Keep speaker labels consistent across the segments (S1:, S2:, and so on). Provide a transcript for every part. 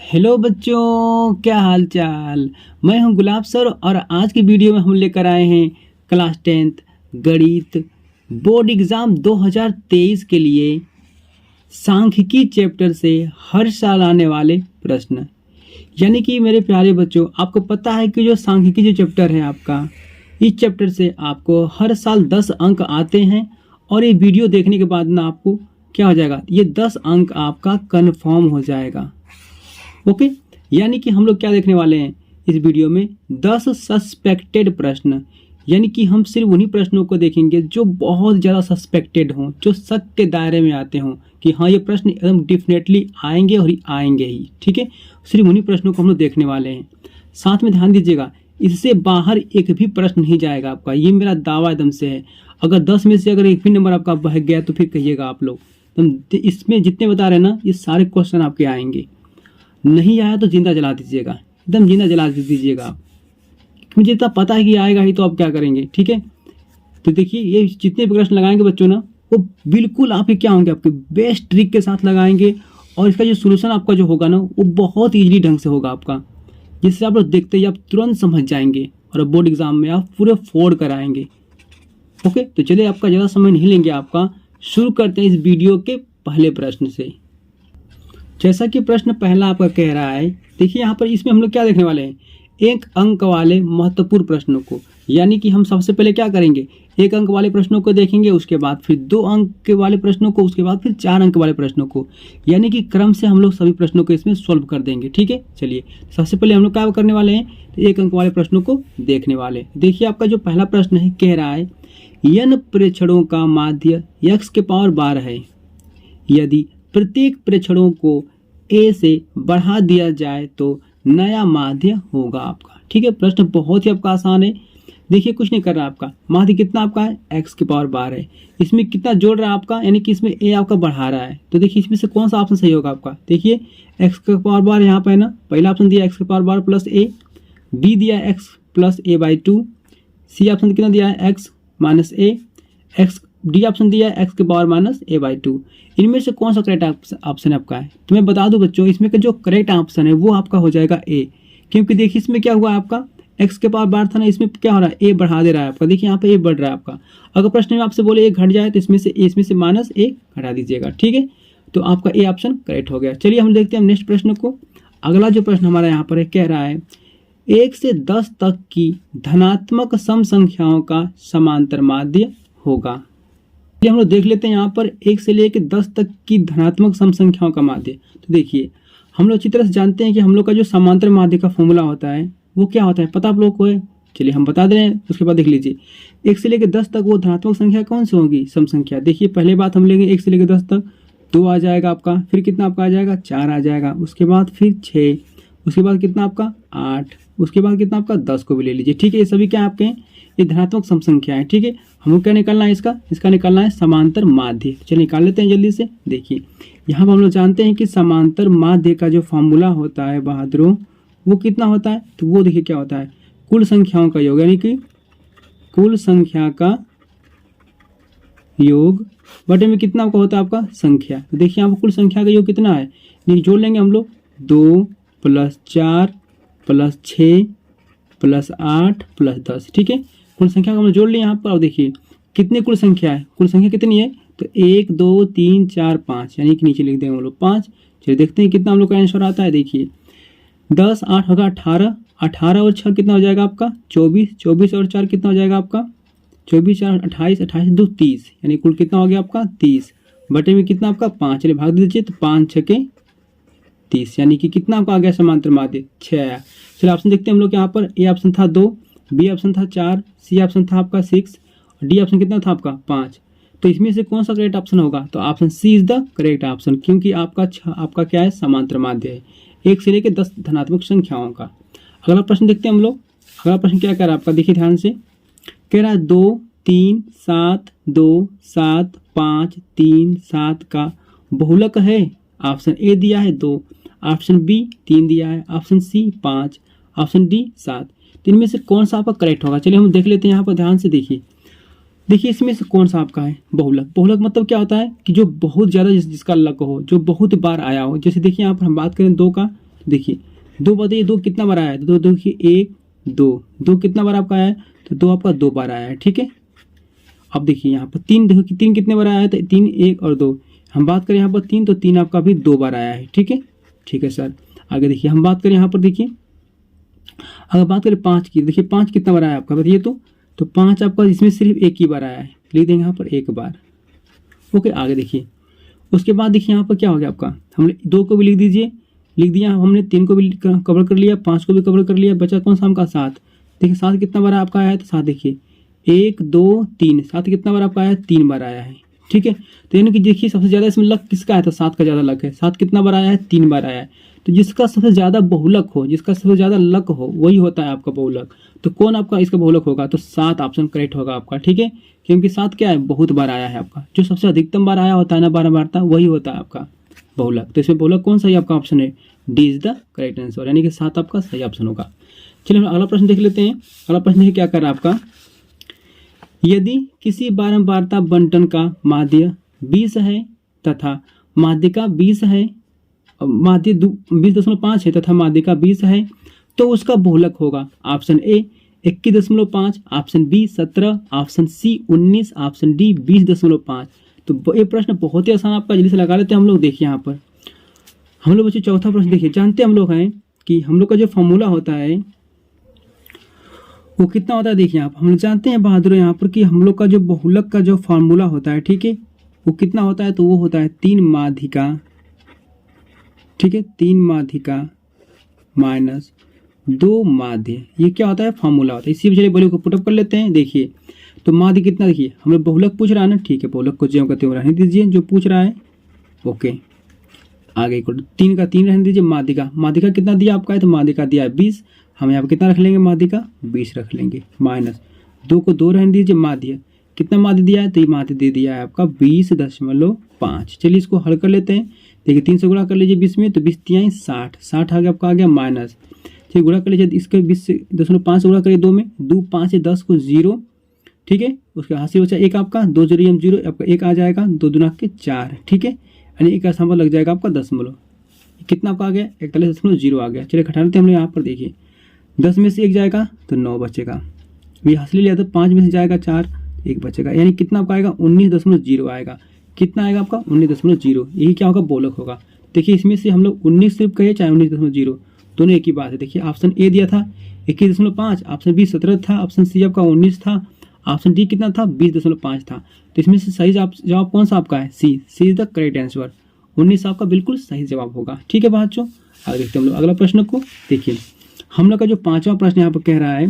S1: Hello बच्चों, क्या हाल चाल। मैं हूं गुलाब सर और आज की वीडियो में हम लेकर आए हैं क्लास 10th गणित बोर्ड एग्ज़ाम 2023 के लिए सांख्यिकी चैप्टर से हर साल आने वाले प्रश्न। यानी कि मेरे प्यारे बच्चों, आपको पता है कि जो सांख्यिकी जो चैप्टर है आपका, इस चैप्टर से आपको हर साल 10 अंक आते हैं और ये वीडियो देखने के बाद ना आपको क्या हो जाएगा, ये 10 अंक आपका कन्फर्म हो जाएगा। ओके, यानी कि हम लोग क्या देखने वाले हैं इस वीडियो में 10 सस्पेक्टेड प्रश्न। यानी कि हम सिर्फ उन्हीं प्रश्नों को देखेंगे जो बहुत ज़्यादा सस्पेक्टेड हों, जो शक के दायरे में आते हों कि हाँ ये प्रश्न एकदम डेफिनेटली आएंगे और आएंगे ही। ठीक है, सिर्फ उन्हीं प्रश्नों को हम लोग देखने वाले हैं। साथ में ध्यान दीजिएगा, इससे बाहर एक भी प्रश्न नहीं जाएगा आपका, ये मेरा दावा एकदम से है। अगर 10 में से अगर एक भी नंबर आपका बह गया तो फिर कहिएगा आप लोग। तो इसमें जितने बता रहे हैं ना, ये सारे क्वेश्चन आपके आएंगे। नहीं आया तो जिंदा जला दीजिएगा, एकदम जिंदा जला दीजिएगा आप। मुझे इतना पता है कि आएगा ही, तो आप क्या करेंगे। ठीक है, तो देखिए ये जितने भी प्रश्न लगाएंगे बच्चों ना, वो बिल्कुल आपके क्या होंगे, आपके बेस्ट ट्रिक के साथ लगाएंगे। और इसका जो सोल्यूशन आपका जो होगा ना, वो बहुत ईजी ढंग से होगा आपका, जिससे आप लोग देखते ही आप तुरंत समझ जाएंगे और बोर्ड एग्जाम में आप पूरे फोड़ कर आएंगे। ओके, तो चलिए आपका ज़्यादा समय नहीं लेंगे आपका, शुरू करते हैं इस वीडियो के पहले प्रश्न से। जैसा कि प्रश्न पहला आपका कह रहा है, देखिए यहाँ पर इसमें हम लोग क्या देखने वाले हैं, एक अंक वाले महत्वपूर्ण प्रश्नों को। यानी कि हम सबसे पहले क्या करेंगे, एक अंक वाले प्रश्नों को देखेंगे, उसके बाद फिर 2 अंक के वाले प्रश्नों को, उसके बाद फिर 4 अंक वाले प्रश्नों को। यानी कि क्रम से हम लोग सभी प्रश्नों को इसमें सॉल्व कर देंगे। ठीक है, चलिए सबसे पहले हम लोग क्या करने वाले हैं, तो एक अंक वाले प्रश्नों को देखने वाले। देखिए आपका जो पहला प्रश्न है, कह रहा है n प्रेक्षणों का माध्य x के पावर 12 है। यदि प्रत्येक प्रेक्षणों को a से बढ़ा दिया जाए तो नया माध्य होगा आपका। ठीक है, प्रश्न बहुत ही आपका आसान है। देखिए कुछ नहीं कर रहा, आपका माध्य कितना आपका है, x के पावर 12 है। इसमें कितना जोड़ रहा है आपका, यानी कि इसमें a आपका बढ़ा रहा है। तो देखिए इसमें से कौन सा ऑप्शन सही होगा आपका। देखिए x के पावर 12 यहाँ पे है ना, पहला ऑप्शन दिया x के पावर 12 प्लस a, b दिया है x plus a/2, c option कितना दिया है x minus a, x D option दिया है x के पावर माइनस a/2। इनमें से कौन सा करेक्ट ऑप्शन आपका है, तो मैं बता दूं बच्चों, इसमें का जो करेक्ट ऑप्शन है वो आपका हो जाएगा a। क्योंकि देखिए इसमें क्या हुआ आपका, x के पावर 12 था ना, इसमें क्या हो रहा है, a बढ़ा दे रहा है आपका। देखिए यहाँ पे a बढ़ रहा है आपका। अगर प्रश्न में आपसे बोले a घट जाए तो इसमें से माइनस a घटा दीजिएगा। ठीक है, तो आपका a ऑप्शन करेक्ट हो गया। चलिए हम देखते हैं नेक्स्ट प्रश्न को। अगला जो प्रश्न हमारा यहाँ पर है, कह रहा है 1 से 10 तक की धनात्मक सम संख्याओं का समांतर माध्य होगा। हम लोग देख लेते हैं यहाँ पर 1 से लेकर 10 तक की धनात्मक सम संख्याओं का माध्य। तो देखिए हम लोग अच्छी तरह से जानते हैं कि हम लोग का जो समांतर माध्य का फॉर्मूला होता है वो क्या होता है, पता आप लोग को है। चलिए हम बता दे रहे हैं, उसके बाद देख लीजिए 1 से लेकर 10 तक वो धनात्मक संख्या कौन सी होगी, सम संख्या। देखिए पहले बात हम लेंगे 1 से लेकर 10 तक, 2 आ जाएगा आपका, फिर कितना आपका आ जाएगा 4 आ जाएगा, उसके बाद फिर 6, उसके बाद कितना आपका 8, उसके बाद कितना आपका 10 को भी ले लीजिए। ठीक है, ये सभी क्या आपके हैं, ये धनात्मक सम संख्या है। ठीक है, हमको क्या निकालना है, इसका निकालना है समांतर माध्य। चलिए निकाल लेते हैं जल्दी से। देखिए यहाँ पर हम लोग जानते हैं कि समांतर माध्य का जो फॉर्मूला होता है बहादुरों, वो कितना होता है, तो वो देखिए क्या होता है, कुल संख्याओं का योग, यानी कि कुल संख्या का योग बटे में कितना आपका होता है आपका संख्या। तो देखिए यहाँ पर कुल संख्या का योग कितना है, जोड़ लेंगे हम लोग 2 + 4 + 6 + 8 + 10। ठीक है, कुल संख्या को हम जोड़ लिया यहाँ पर। और देखिए कितनी कुल संख्या है, कुल संख्या कितनी है, तो 1 2 3 4 5, यानी कि नीचे लिख देंगे हम लोग 5। चलिए देखते हैं कितना हम लोग का आंसर आता है। देखिए 10 8 होगा 18, 18 और 6 कितना हो जाएगा आपका 24, 24 और 4 कितना हो जाएगा आपका 24, 4 28, 28 2 30, यानी कुल कितना हो गया आपका 30 बटे में कितना आपका 5। चलिए भाग दीजिए, तो 5 6 के 30, यानी कि कितना आपका आ गया समांतर माध्य 6 आया। चलिए ऑप्शन देखते हैं हम लोग। यहाँ पर ए ऑप्शन था 2, बी ऑप्शन था 4, सी ऑप्शन था आपका 6, डी ऑप्शन कितना था आपका 5। तो इसमें से कौन सा करेक्ट ऑप्शन होगा, तो option C is the correct option, क्योंकि आपका क्या है, समांतर माध्य है 1 से लेकर 10 धनात्मक संख्याओं का। अगला प्रश्न देखते हैं हम लोग। अगला प्रश्न क्या कह रहा है आपका, देखिए ध्यान से, कह रहा है 2 3 7 2 7 5 3 7 का बहुलक है। ऑप्शन ए दिया है 2, ऑप्शन बी 3 दिया है, ऑप्शन सी 5, ऑप्शन डी 7। तो इनमें से कौन सा आपका करेक्ट होगा, चलिए हम देख लेते हैं यहाँ पर ध्यान से। देखिए इसमें से कौन सा आपका है बहुलक। बहुलक मतलब क्या होता है कि जो बहुत ज़्यादा जिसका लक हो, जो बहुत बार आया हो। जैसे देखिए यहाँ पर हम बात करें 2 का, देखिए 2 बताइए 2 कितना बार आया है, तो देखिए 1 2, 2 कितना बार आपका आया है, तो 2 आपका 2 बार आया है, ठीक है। अब देखिए यहाँ पर 3, देखो कि 3 कितने बार आया है, तो 3 1 और 2, हम बात करें यहाँ पर 3, तो 3 आपका भी 2 बार आया है, ठीक है। ठीक है सर, आगे देखिए हम बात करें यहाँ पर, देखिए अगर बात करें 5 की, देखिए 5 कितना बार आया आपका बताइए, तो 5 आपका इसमें सिर्फ एक ही बार आया है, लिख देंगे यहाँ पर एक बार। ओके, आगे देखिए उसके बाद देखिए यहाँ पर क्या हो गया आपका, हमने 2 को भी लिख दीजिए, लिख दिया हमने, 3 को भी कवर कर लिया, 5 को भी कवर कर लिया, बचा कौन सा हमका 7। देखिए 7 कितना बार आपका आया है, तो 7 देखिए 1 2 3, 7 कितना बार आपका आया है, 3 बार आया है, ठीक है। तो यानी कि देखिए सबसे ज़्यादा इसमें लक किसका है, तो 7 का ज़्यादा लक है। 7 कितना बार आया है, 3 बार आया है। तो जिसका सबसे ज़्यादा बहुलक हो, जिसका सबसे ज़्यादा लक हो, वही होता है आपका बहुलक। तो कौन आपका इसका बहुलक होगा, तो 7 ऑप्शन करेक्ट होगा आपका, ठीक है। क्योंकि 7 क्या है, बहुत बार आया है आपका, जो सबसे अधिकतम बार आया होता है ना 12 बार था, वही होता है आपका बहुलक। तो इसमें बहुलक कौन सा ही आपका ऑप्शन है, D is the correct answer, यानी कि 7 आपका सही ऑप्शन होगा। चलिए हम अगला प्रश्न देख लेते हैं। अगला प्रश्न है क्या कर रहा है आपका, यदि किसी बारंबारता बंटन का माध्य 20 है तथा माध्यिका 20 है, माध्य 20.5 है तथा माध्यिका 20 है, तो उसका बहुलक होगा option A 21.5, option B 17, option C 19, option D 20.5। तो ये प्रश्न बहुत ही आसान आपका, जल्दी से लगा लेते हैं हम लोग। देखिए यहाँ पर हम लोग बच्चे चौथा प्रश्न देखिए, जानते हम लोग हैं कि हम लोग का जो फॉर्मूला होता है वो कितना होता है। देखिए आप, हम लोग जानते हैं बहादुर यहाँ पर कि हम लोग का जो बहुलक का जो फॉर्मूला होता है, ठीक है, वो कितना होता है, तो वो होता है 3 माध्यिका, ठीक है, 3 माध्यिका माइनस 2 माध्य। ये क्या होता है, फॉर्मूला होता है। इसी वजह वैल्यू को पुटअप कर लेते हैं। देखिए तो माध्य कितना, देखिए हमें बहुलक पूछ रहा है ना, ठीक है, बहुलक को ज्यों का त्यों रहने दीजिए जो पूछ रहा है। ओके, आगे को 3 का 3 रहने दीजिए। माध्यिका कितना दिया आपका है, तो माध्यिका दिया है 20, हम यहाँ पर कितना रख लेंगे, माध्यिका 20 रख लेंगे, माइनस 2 को 2 रहने दीजिए। माध्य कितना माध्य दिया है, तो ये माध्य दे दिया है आपका 20.5। चलिए इसको हल कर लेते हैं। देखिए 3 से गुणा कर लीजिए 20 में, तो 20 तियाई 60, 60 आ गया आपका, आ गया माइनस। ठीक, गुणा कर लीजिए इसके 20 से 0.5 से गुणा करिए 2 में, 2 5 10 को 0, ठीक है। उसके हासिल बचा 1 आपका, 2 0 0 आपका 1 आ जाएगा, 2 दूना के 4, ठीक है, यानी 1 का संबल लग जाएगा आपका दशमलव। कितना आपका आ गया, 41.0 आ गया। चलिए घटा लेते हैं हम लोग यहाँ पर। देखिए 10 में से 1 जाएगा तो 9 बचेगा, ये हासिल लिया था, 5 में से जाएगा 4, 1 बचेगा, यानी कितना आपका आएगा 19.0 आएगा। कितना आएगा आपका 19.0, यही क्या होगा, बहुलक होगा। देखिए इसमें से हम लोग 19 सिर्फ कहे चाहे 19.0, दोनों एक ही बात है। देखिए ऑप्शन ए दिया था 21.5, ऑप्शन बी 17 था, ऑप्शन सी आपका 19 था, ऑप्शन डी कितना था 20.5 था। तो इसमें से सही जवाब कौन सा आपका है, सी इज द करेक्ट आंसर। 19 आपका बिल्कुल सही जवाब होगा, ठीक है बच्चों। आगे देखते हैं हम लोग अगला प्रश्न को। देखिए हम लोग का जो 5वां प्रश्न यहाँ पर कह रहा है,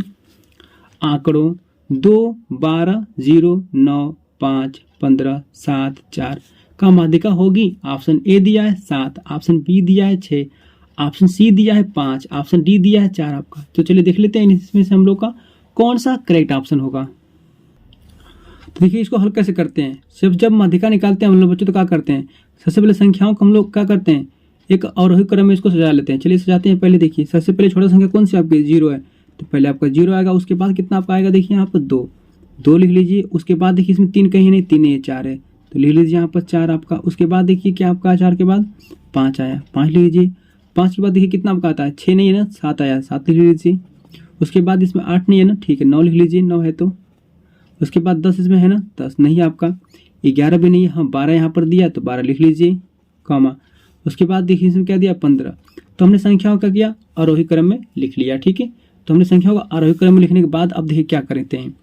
S1: आंकड़ों 2 12 0 9 5 15 7 4 का माध्यिका होगी। ऑप्शन ए दिया है 7, ऑप्शन बी दिया है 6, ऑप्शन सी दिया है 5, ऑप्शन डी दिया है 4 आपका। तो चलिए देख लेते हैं इसमें से हम लोग का कौन सा करेक्ट ऑप्शन होगा। तो देखिए इसको हल कैसे करते हैं, सिर्फ जब माध्यिका निकालते हैं हम लोग बच्चों तो क्या करते हैं, सबसे पहले संख्याओं को हम लोग क्या करते हैं, एक आरोही क्रम में इसको सजा लेते हैं। चलिए सजाते हैं। पहले देखिए सबसे पहले छोटा संख्या कौन सी आपकी 0 है, तो पहले आपका 0 आएगा। उसके बाद कितना आपका आएगा, देखिए यहाँ पर 2 लिख लीजिए। उसके बाद देखिए इसमें 3 कहीं नहीं, 3 है 4 है, तो लिख लीजिए यहाँ पर 4 आपका। उसके बाद देखिए क्या आपका 4 के बाद 5 आया, 5 लिख लीजिए। 5 के बाद देखिए कितना आपका आता है, 6 नहीं है ना, 7 आया, 7 लिख लीजिए। उसके बाद इसमें 8 नहीं है ना, ठीक है, 9 लिख लीजिए, 9 है तो। उसके बाद 10 इसमें है ना, 10 नहीं आपका। 11 भी नहीं है, हाँ 12 यहाँ पर दिया तो 12 लिख लीजिए, कॉमा। उसके बाद देखिए इसमें क्या दिया 15। तो हमने संख्याओं का किया आरोही क्रम में लिख लिया, ठीक है। तो हमने संख्याओं का आरोही क्रम में लिखने के बाद अब देखिए क्या करते हैं,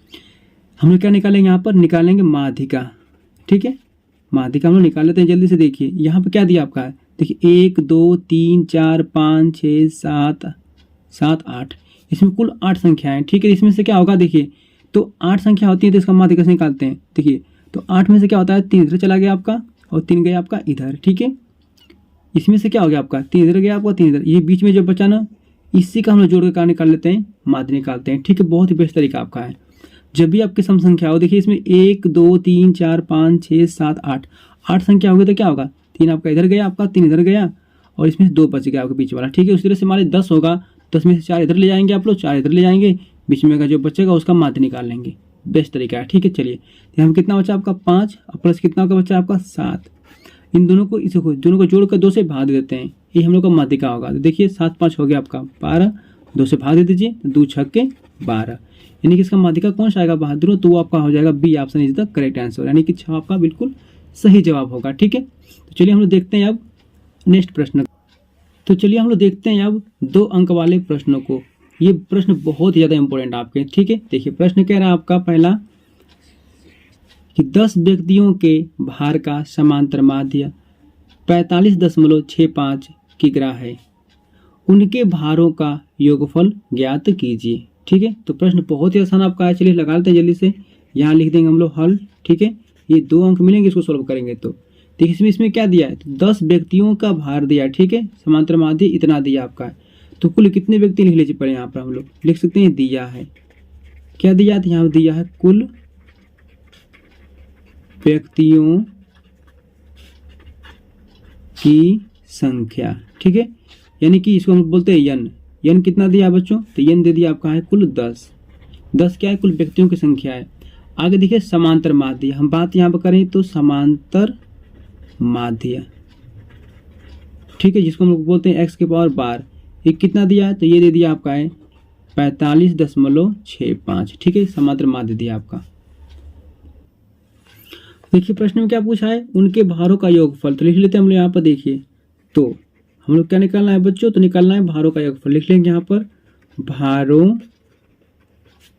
S1: हम लोग क्या निकालेंगे, यहाँ पर निकालेंगे माध्यिका, ठीक है। माध्यिका हम लोग निकाल लेते हैं जल्दी से। देखिए यहाँ पर क्या दिया आपका है, देखिए 1 2 3 4 5 6 7 8, इसमें कुल 8 संख्याएं, ठीक है। इसमें से क्या होगा, देखिए तो 8 संख्या होती है तो इसका माध्यिका से निकालते हैं। देखिए तो 8 में से क्या होता है, 3 इधर चला गया आपका और 3 गया आपका इधर, ठीक है। इसमें से क्या हो गया आपका, 3 इधर गया आपका, 3 इधर, ये बीच में जो बचा ना, इसी का हम लोग जोड़ के निकाल लेते हैं, माध्य निकालते हैं, ठीक है। बहुत ही बेस्ट तरीका आपका है। जब भी आपकी सम संख्या हो, देखिए इसमें 1 2 3 4 5 6 7 8 संख्या होगी तो क्या होगा, 3 आपका इधर गया, आपका 3 इधर गया और इसमें 2 बच गया आपके बीच वाला, ठीक है। उसी तरह से हमारे 10 होगा, 10 में से 4 इधर ले जाएंगे आप लोग, 4 इधर ले जाएंगे, बीच में का जो बचेगा उसका माध्य निकाल लेंगे। बेस्ट तरीका है, ठीक है। चलिए हम कितना बचा आपका 5 और प्लस कितना का बचा आपका 7। इन दोनों को दोनों को जोड़ कर 2 से भाग देते हैं, ये हम लोग का माध्यिका होगा। तो देखिए 7 5 हो गया आपका 12, 2 से भाग दे दीजिए, 2 छक्के 12, यानी कि इसका माध्यिका कौन सा आएगा बहादुर, तो वो आपका हो जाएगा B option is the correct answer, यानी कि 6 आपका बिल्कुल सही जवाब होगा। ठीक है, तो चलिए हम लोग देखते हैं अब नेक्स्ट प्रश्न। तो चलिए हम लोग देखते हैं अब 2 अंक वाले प्रश्नों को। ये प्रश्न बहुत ही ज़्यादा इंपॉर्टेंट आपके। ठीक है, देखिए प्रश्न कह रहा है आपका पहला कि 10 व्यक्तियों के भार का समांतर माध्य 45.65 किग्रा है, उनके भारों का योगफल ज्ञात कीजिए। ठीक है, तो प्रश्न बहुत ही आसान आपका है। चलिए लगा लेते हैं जल्दी से, यहाँ लिख देंगे हम लोग हल। ठीक है, ये 2 अंक मिलेंगे इसको सोल्व करेंगे। तो देखिए इसमें क्या दिया है, तो 10 व्यक्तियों का भार दिया है। ठीक है, समांतर माध्य इतना दिया आपका है, तो कुल कितने व्यक्ति लिख लीजिए पहले। यहाँ पर हम लोग लिख सकते हैं दिया है, क्या दिया है, यहाँ दिया है कुल व्यक्तियों की संख्या। ठीक है, यानी कि इसको हम बोलते हैं यन। यन कितना दिया बच्चों, तो यन दे दिया आपका है कुल 10। 10 क्या है, कुल व्यक्तियों की संख्या है। आगे देखिए समांतर माध्य, हम बात यहाँ पर करें तो समांतर माध्य। ठीक है, जिसको हम लोग बोलते हैं x के पावर 12, ये कितना दिया है, तो ये दे दिया आपका है 45.65। ठीक है, समांतर माध्य दिया आपका। देखिए प्रश्न में क्या पूछा है, उनके भारों का योगफल। तो लिख लेते हैं हम लोग यहाँ पर। देखिए तो हम लोग क्या निकालना है बच्चों, तो निकालना है भारों का योगफल। लिख लेंगे यहाँ पर भारों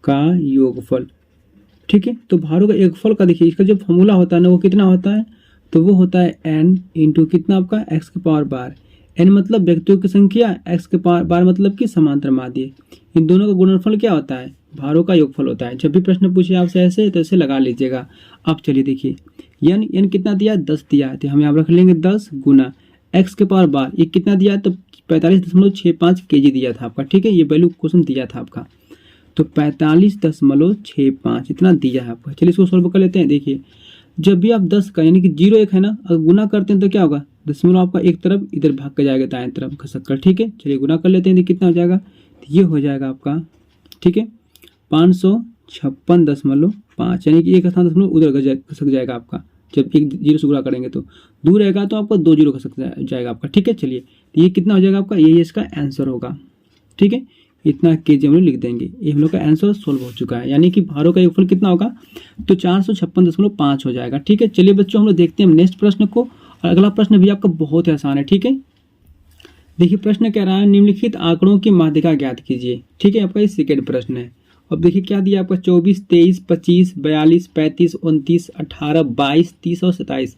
S1: का योगफल। ठीक है, तो भारों का योगफल का देखिए इसका जो फॉर्मूला होता है ना, वो कितना होता है, तो वो होता है n इंटू कितना आपका x के पावर 12। n मतलब व्यक्तियों की संख्या, x के पावर 12 मतलब कि समांतर माध्य। इन दोनों का गुणनफल क्या होता है, भारों का योगफल होता है। जब भी प्रश्न पूछे आपसे ऐसे तो ऐसे लगा लीजिएगा। अब चलिए देखिए n कितना दिया है, 10 दिया है, तो हम यहाँ रख लेंगे 10 गुना x के पावर 12, ये कितना दिया है, तो 45.65 kg दिया था आपका। ठीक है, ये वैल्यू क्वेश्चन दिया था आपका, तो 45.65 इतना दिया है आपका। चलिए इसको सॉल्व कर लेते हैं। देखिए जब भी आप 10 का यानी कि 0 1 है ना, अगर गुना करते हैं तो क्या होगा, दशमलव आपका एक तरफ इधर भाग कर जाएगा दाएं तरफ खसक कर। ठीक है, चलिए गुना कर लेते हैं, कितना हो जाएगा, तो ये हो जाएगा आपका। ठीक है, 556.5, यानी कि एक स्थान दशमलव उधर खसक जाएगा आपका। जब एक 0 से गुणा करेंगे तो दूर रहेगा तो आपका 2 0 खसक जाएगा आपका। ठीक है, चलिए तो ये कितना हो जाएगा आपका, यही इसका आंसर होगा। ठीक है, इतना केजी हम लोग लिख देंगे, ये हम लोग का आंसर सोल्व हो चुका है। यानी कि भारों का योगफल कितना होगा, तो 456.5 हो जाएगा। ठीक है, चलिए बच्चों हम लोग देखते हैं नेक्स्ट प्रश्न को। और अगला प्रश्न भी आपका बहुत ही आसान है। ठीक है, देखिए प्रश्न कह रहा है निम्नलिखित आंकड़ों की माध्यिका ज्ञात कीजिए। ठीक है, आपका ये सेकेंड प्रश्न है। अब देखिए क्या दिया आपका, 24 23 25 42 35 29 18 22 30 और 27।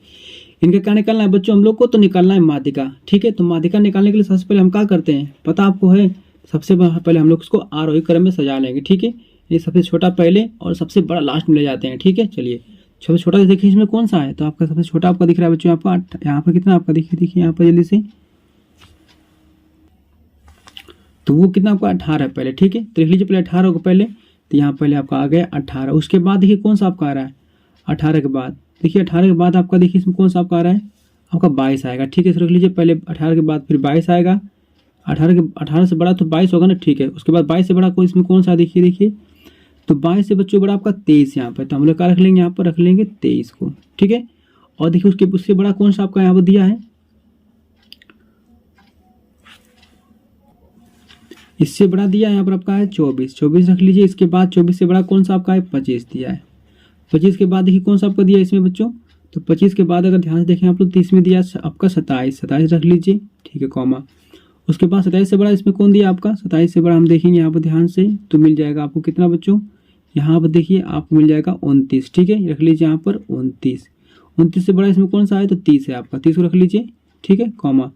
S1: इनका क्या निकालना है बच्चों हम लोग को, तो निकालना है माध्यिका। ठीक है, तो माध्यिका निकालने के लिए सबसे पहले हम क्या करते हैं पता आपको है, सबसे पहले हम लोग इसको आरोही क्रम में सजा लेंगे। ठीक है, ये सबसे छोटा पहले और सबसे बड़ा लास्ट में ले जाते हैं। ठीक है, चलिए सबसे छोटा देखिए इसमें कौन सा है, तो आपका सबसे छोटा आपका दिख रहा है बच्चों आपका यहाँ पर कितना आपका देखिए यहाँ पर जल्दी से, तो वो कितना आपका 18 है पहले। ठीक है, तो लिख लीजिए पहले 18 को पहले, तो यहाँ पहले आपका आ गया 18। उसके बाद देखिए कौन सा आपका आ रहा है 18 के बाद, देखिए 18 के बाद आपका देखिए इसमें कौन सा आपका आ रहा है, आपका 22 आएगा। ठीक है, रख लीजिए पहले 18 के बाद फिर 22 आएगा। 18 से बड़ा तो 22 होगा ना। ठीक है, उसके बाद 22 से बड़ा कोई इसमें कौन सा देखिए तो 22 से बच्चों बड़ा आपका 23 यहाँ पर, तो हम लोग क्या रख लेंगे यहाँ पर, रख लेंगे 23 को। ठीक है, और देखिए उससे बड़ा कौन सा आपका यहाँ पर दिया है, इससे बड़ा दिया है यहाँ पर आपका है 24 रख लीजिए। इसके बाद 24 से बड़ा कौन सा आपका है 25 दिया है। 25 के बाद देखिए कौन सा आपका दिया है इसमें बच्चों, तो 25 के बाद अगर ध्यान से देखें आप लोग तो इसमें दिया आपका 27 रख लीजिए। ठीक है, कॉमा। उसके बाद 27 से बड़ा इसमें कौन दिया आपका, 27 से बड़ा हम देखेंगे यहाँ पर ध्यान से, तो मिल जाएगा आपको कितना बच्चों, यहाँ पर देखिए आपको मिल जाएगा 29। ठीक है, रख लीजिए यहाँ पर 29 से बड़ा इसमें कौन सा है, तो 30 है आपका, 30 को रख लीजिए। ठीक है, कॉमा।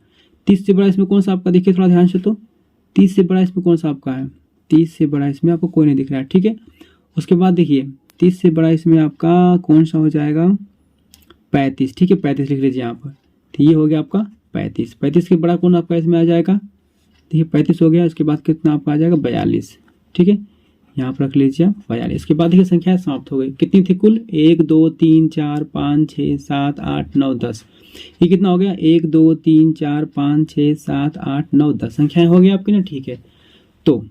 S1: 30 से बड़ा इसमें कौन सा आपका देखिए थोड़ा ध्यान से, तो 30 से बड़ा इसमें कौन सा आपका है, 30 से बड़ा इसमें आपको कोई नहीं दिख रहा है। ठीक है, उसके बाद देखिए 30 से बड़ा इसमें आपका कौन सा हो जाएगा 35। ठीक है, 35 लिख लीजिए यहाँ पर, तो ये हो गया आपका 35 के बड़ा कौन आपका इसमें आ जाएगा, देखिए 35 हो गया। इसके बाद कितना आपका आ जाएगा 42। ठीक है, यहाँ पर रख लीजिए 42। इसके बाद देखिए संख्या समाप्त हो गई, कितनी थी कुल 1 2 3 4 5 6 7 8 9 10। ये कितना हो गया 1 2 3 4 5 6 7 8 9 10 संख्याएं हो गई आपकी ना। ठीक है, तो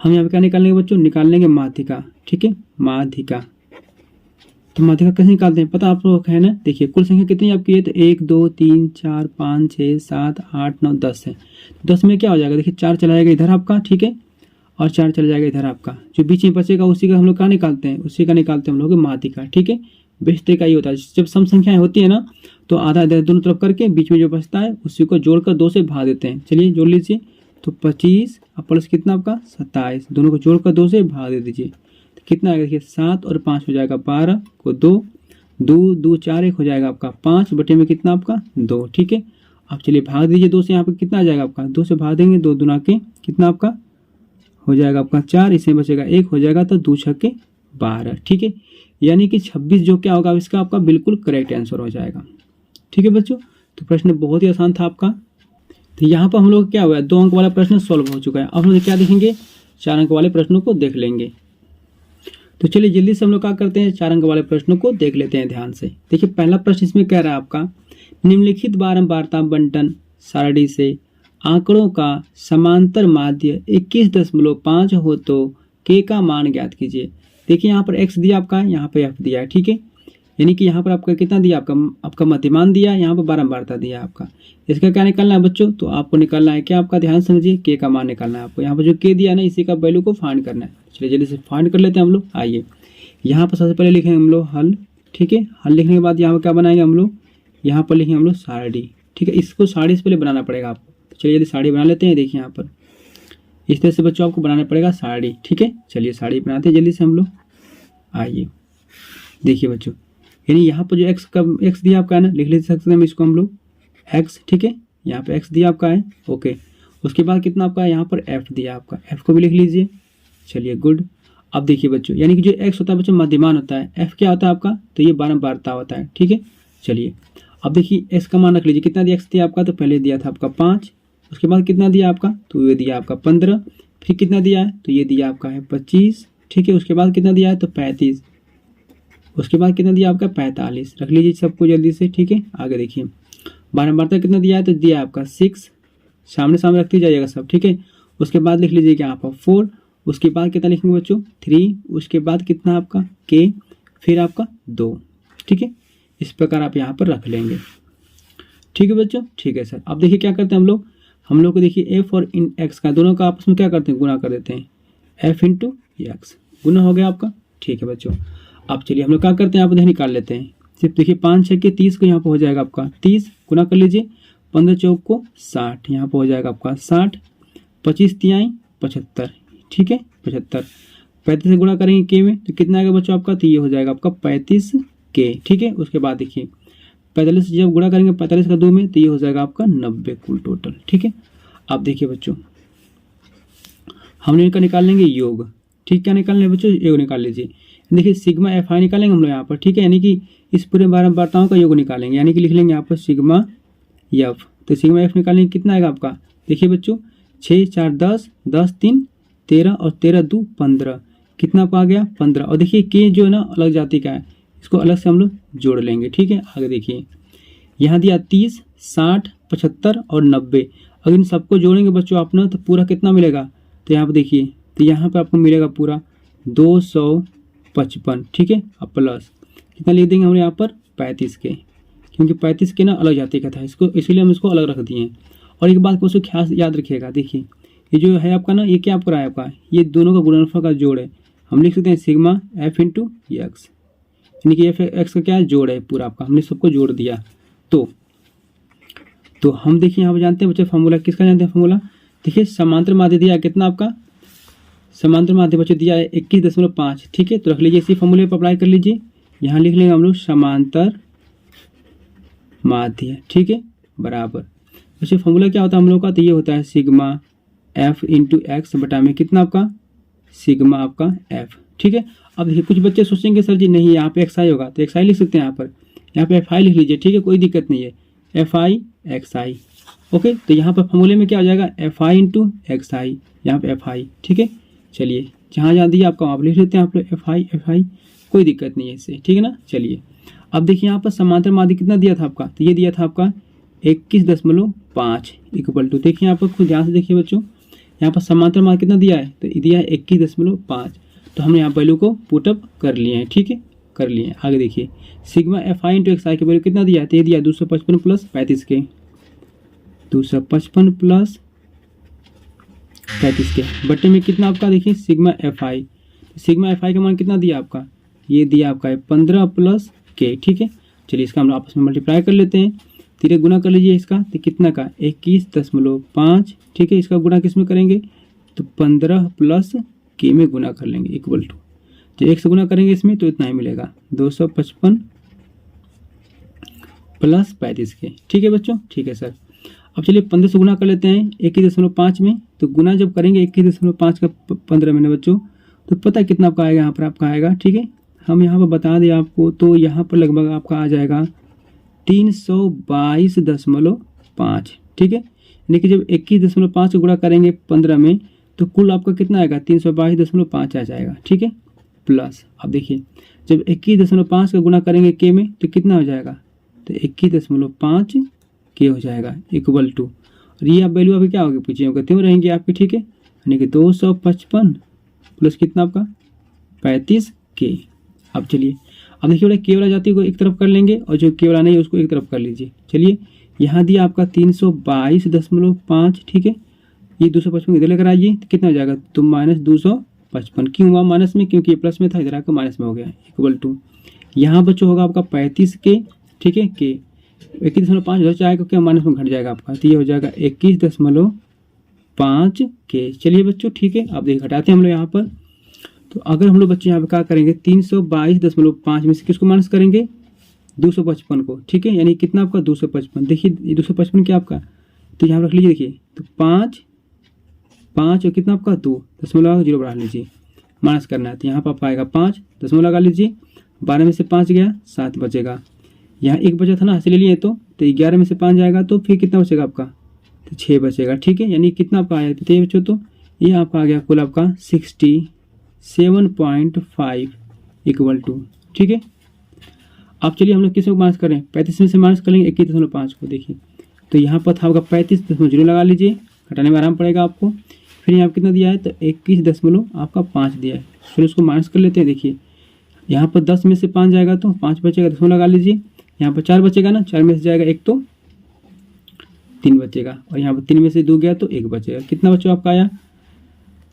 S1: हम यहाँ पे क्या निकालेंगे बच्चों, निकाल लेंगे माध्यिका। ठीक है, माध्यिका। तो माध्यिका कैसे निकालते हैं पता आप लोग है ना। देखिए कुल संख्या कितनी आपकी है, तो 1 2 3 4 5 6 7 8 9 10 है। 10 में क्या हो जाएगा, देखिए 4 चला जाएगा इधर आपका, ठीक है, और 4 चला जाएगा इधर आपका, जो बीच में बचेगा उसी का हम लोग क्या निकालते हैं, उसी का निकालते हैं हम लोग माध्यिका, ठीक है। बेस्ट तरीका ये होता है, जब सम संख्याएं होती है ना तो आधा इधर दोनों तरफ करके बीच में जो बचता है उसी को जोड़कर 2 से भाग देते हैं। चलिए जोड़ लीजिए, तो 25 और प्लस कितना आपका 27, दोनों को जोड़कर 2 से भाग दे दीजिए, तो कितना आएगा देखिए 7 और 5 हो जाएगा 12 को 2 2 2 4 1 हो जाएगा आपका 5 बटे में कितना आपका 2, ठीक है। अब चलिए भाग दीजिए 2 से, यहाँ पर कितना आ जाएगा आपका 2 से भाग देंगे 2 दूना के कितना आपका हो जाएगा आपका 4, इसमें बचेगा 1 हो जाएगा, तो 2 छक्के 12, ठीक है। यानी कि 26 जो क्या होगा इसका आपका बिल्कुल करेक्ट आंसर हो जाएगा, ठीक है बच्चों। तो प्रश्न बहुत ही आसान था आपका। तो यहाँ पर हम लोग क्या हुआ 2 अंक वाला प्रश्न सॉल्व हो चुका है। अब हम लोग क्या देखेंगे 4 अंक वाले प्रश्नों को देख लेंगे। तो चलिए जल्दी से हम लोग क्या करते हैं 4 अंक वाले प्रश्नों को देख लेते हैं ध्यान से। देखिए पहला प्रश्न इसमें कह रहा है आपका निम्नलिखित बारंबारता बंटन सारणी से आंकड़ों का समांतर माध्य 21.5 हो तो k का मान ज्ञात कीजिए। देखिए यहाँ पर x दिया आपका है, यहाँ पे f दिया है, ठीक है। यानी कि यहाँ पर आपका कितना दिया आपका मध्यमान दिया, यहाँ पर बारंबारता दिया आपका। इसका क्या निकालना है बच्चों, तो आपको निकालना है क्या आपका ध्यान समझिए k का मान निकालना है आपको। यहाँ पर जो k दिया ना इसी का वैल्यू को फाइंड करना है। चलिए जल्दी से फाइंड कर लेते हैं हम लोग। आइए यहाँ पर सबसे पहले लिखेंगे हम लोग हल, ठीक है। हल लिखने के बाद यहाँ पर क्या बनाएंगे हम लोग, यहाँ पर लिखेंगे हम लोग सारणी, ठीक है। इसको सारणी से पहले बनाना पड़ेगा आपको। चलिए यदि सारणी बना लेते हैं, देखिए यहाँ पर इस तरह से बच्चों आपको बनाना पड़ेगा सारणी, ठीक है। चलिए सारणी बनाते हैं जल्दी से हम लोग। आइए देखिए बच्चों, यानी यहाँ पर जो x दिया आपका है ना, लिख ले सकते हैं इसको हम लोग x, ठीक है। यहाँ पे x दिया आपका है, ओके। उसके बाद कितना आपका है यहाँ पर f दिया आपका, f को भी लिख लीजिए। चलिए गुड। अब देखिए बच्चों, यानी कि जो x होता है बच्चों मध्यमान होता है, f क्या होता है आपका, तो ये बारंबारता होता है, ठीक है। चलिए अब देखिए s का मान रख लीजिए, कितना दिया x दिया आपका, तो पहले दिया था आपका 5, उसके बाद कितना दिया आपका, तो ये दिया आपका 15, फिर कितना दिया है, तो ये दिया आपका है 25, ठीक है। उसके बाद कितना दिया है, तो 35, उसके बाद कितना दिया आपका 45, रख लीजिए सबको जल्दी से, ठीक है। आगे देखिए बारंबारता कितना दिया है, तो दिया आपका 6, सामने सामने रखते जाइएगा सब, ठीक है। उसके बाद लिख लीजिए क्या आपका 4, उसके बाद कितना लिखेंगे बच्चों 3, उसके बाद कितना आपका k, फिर आपका 2, ठीक है। इस प्रकार आप यहाँ पर रख लेंगे, ठीक है बच्चों, ठीक है सर। अब देखिए क्या करते हैं हम लोग को देखिए f और इन x का दोनों का आपस में क्या करते हैं, गुना कर देते हैं, f इंटू x, गुना हो गया आपका, ठीक है बच्चों। अब चलिए हम लोग क्या करते हैं, आप इधर निकाल लेते हैं। सिर्फ देखिए 5 6 के 30 को यहाँ पर हो जाएगा आपका 30, गुना कर लीजिए, 15 चौक को 60, यहाँ पर हो जाएगा आपका 60, 25 तिहाई 75, ठीक है 75, 35 से गुणा करेंगे के में तो कितना आएगा बच्चों आपका, तो ये हो जाएगा आपका 35 के, ठीक है। उसके बाद देखिए 45 से जब गुणा करेंगे 45 का 2 में तो ये हो जाएगा आपका 90 कुल टोटल, ठीक है। अब देखिए बच्चों हमने इनका निकाल लेंगे योग, ठीक, क्या निकालना है बच्चों, योग निकाल लीजिए। देखिए सिग्मा एफ आई निकालेंगे हम लोग यहाँ पर, ठीक है। यानी कि इस पूरे बारंबारताओं का योग निकालेंगे, यानी कि लिख लेंगे यहाँ पर सिग्मा एफ। तो सिग्मा एफ निकालेंगे कितना आएगा आपका, देखिए बच्चों 6 4 10, 10 3 13 और 13 2 15, कितना आपका आ गया 15। और देखिए के जो है ना अलग जाति का है, इसको अलग से हम लोग जोड़ लेंगे, ठीक है। आगे देखिए यहाँ दिया 30 60 75 और 90, अगर इन सबको जोड़ेंगे बच्चों आप ना तो पूरा कितना मिलेगा, तो यहाँ पर देखिए, तो यहाँ पर आपको मिलेगा पूरा 255, ठीक है। अब प्लस कितना लिख देंगे हम यहाँ पर 35 के, क्योंकि 35 के ना अलग जाति का था, इसको इसीलिए हम इसको अलग रख दिए हैं। और एक बात को उसको खास याद रखिएगा, देखिए ये जो है आपका ना, ये क्या आपका है आपका, ये दोनों का गुणनफल का जोड़ है। हम लिख सकते हैं सिग्मा एफ इंटू एक्स, यानी कि एफ एक्स का क्या है, जोड़ है पूरा आपका, हमने सबको जोड़ दिया। तो हम देखिए यहाँ पर जानते हैं बच्चे फॉर्मूला, किसका जानते हैं फॉर्मूला, देखिए समांतर माध्य दिया कितना आपका, समांतर माध्य बच्चे दिया है 21.5, ठीक है। तो रख लीजिए इसी फॉर्मूले पर अप्लाई कर लीजिए, यहाँ लिख लेंगे हम लोग समांतर माध्य, ठीक है, बराबर वैसे फॉर्मूला क्या होता है हम लोग का, तो ये होता है सिग्मा एफ इंटू एक्स बटा में कितना आपका सिग्मा आपका एफ, ठीक है। अब देखिए कुछ बच्चे सोचेंगे सर जी नहीं यहाँ पे एक्स आई होगा, तो एक्स आई लिख सकते हैं यहाँ पे एफ आई लिख लीजिए, ठीक है, कोई दिक्कत नहीं है, F I x I, okay. तो यहाँ पर फॉर्मूले में क्या हो जाएगा एफ आई इंटू एक्स आई, यहाँ पे एफ आई, ठीक है। चलिए जहाँ जहाँ दिया आपका आप लिख लेते हैं आप लोग एफ आई, कोई दिक्कत नहीं है इससे, ठीक है ना। चलिए अब देखिए यहाँ पर समांतर माध्य कितना दिया था आपका, तो ये दिया था आपका 21.5 इक्वल टू, देखिए यहाँ पर खुद ध्यान से देखिए बच्चों, यहाँ पर समांतर माध्य कितना दिया है, तो दिया है 21.5। तो हमने यहाँ वैल्यू को पुटअप कर लिए हैं, ठीक है, कर लिए। आगे देखिए sigma F I into X I की वैल्यू कितना दिया है, तो ये दिया 255 प्लस 35 के, 255 प्लस 35 के बट्टे में कितना आपका देखिए सिग्मा एफ आई, सिग्मा एफ आई का मान कितना दिया आपका, ये दिया आपका है 15 प्लस के। ठीक है, चलिए इसका हम लोग आपस में मल्टीप्लाई कर लेते हैं, तीरे गुना कर लीजिए इसका, तो कितना का 21.5। ठीक है, इसका गुना किस में करेंगे, तो 15 प्लस के में गुना कर लेंगे इक्वल टू, तो 1 से गुना करेंगे इसमें तो इतना ही मिलेगा 255 प्लस 35 के। ठीक है बच्चों, ठीक है सर। अब चलिए 15 से गुना कर लेते हैं 21.5 में, तो गुना जब करेंगे 21.5 का 15 में बच्चों, तो पता है कितना आपका आएगा, यहाँ पर आपका आएगा। ठीक है, हम यहाँ पर बता दें आपको, तो यहाँ पर लगभग आपका आ जाएगा 322.5। ठीक है, यानी कि जब 21.5 को गुणा करेंगे 15 में, तो कुल आपका कितना आएगा 322.5 आ जाएगा। ठीक है, प्लस अब देखिए जब 21.5 का गुणा करेंगे के में, तो कितना हो जाएगा, तो 21.5 के हो जाएगा इक्वल टू, और ये आप वैल्यू अभी क्या होगी पीछे होगा क्यों रहेंगे आपकी। ठीक है, यानी कि 255 प्लस कितना आपका 35 के। अब चलिए अब देखिए वाला के वाला जाति को एक तरफ कर लेंगे और जो के वाला नहीं है उसको एक तरफ कर लीजिए। चलिए यहाँ दिया आपका 322.5। ठीक है, ये 255 इधर लेकर आइए तो कितना हो जाएगा, तो -255। क्यों हुआ माइनस में, क्योंकि ये प्लस में था, इधर आकर माइनस में हो गया इक्वल टू, यहाँ बच्चों होगा आपका 35 के। ठीक है, के 21.5 उधर जाएगा क्या माइनस में घट जाएगा आपका, तो ये हो जाएगा 21.5 के। चलिए बच्चों ठीक है, आप देखिए घटाते हैं हम लोग यहाँ पर, तो अगर हम लोग बच्चे यहाँ पे क्या करेंगे 322.5 में से किसको माइनस करेंगे 255 को। ठीक है, यानी कितना आपका 255। देखिए 255 क्या आपका, तो यहाँ रख लीजिए, देखिए तो 5 और कितना आपका 2.0 बढ़ा लीजिए, माइनस करना है, तो यहाँ पर आपका आएगा 5 लगा लीजिए, 12 में से 5 गया 7 बचेगा, यहाँ 1 बचा था ना ऐसे ले लिए, तो 11 में से 5 जाएगा तो फिर कितना बचेगा आपका, तो 6 बचेगा। ठीक है, यानी कितना आपका आया तो ये बच्चों, तो ये आपका आ गया कुल आपका 67.5 इक्वल टू। ठीक है, अब चलिए हम लोग किसको माइनस करें, 35 में से माइनस कर लेंगे 21.5 को। देखिए तो यहाँ पर था आपका 35.0 लगा लीजिए, घटाने में आराम पड़ेगा आपको। फिर यहाँ कितना दिया है, तो 21.5 दिया है, फिर उसको माइनस कर लेते हैं। देखिए यहाँ पर 10 में से 5 जाएगा तो 5 बचेगा, 10 लगा लीजिए, यहाँ पर 4 बचेगा ना, 4 में से जाएगा 1 तो 3 बचेगा, और यहाँ पर 3 में से 2 गया तो 1 बचेगा। कितना बच्चों आपका आया,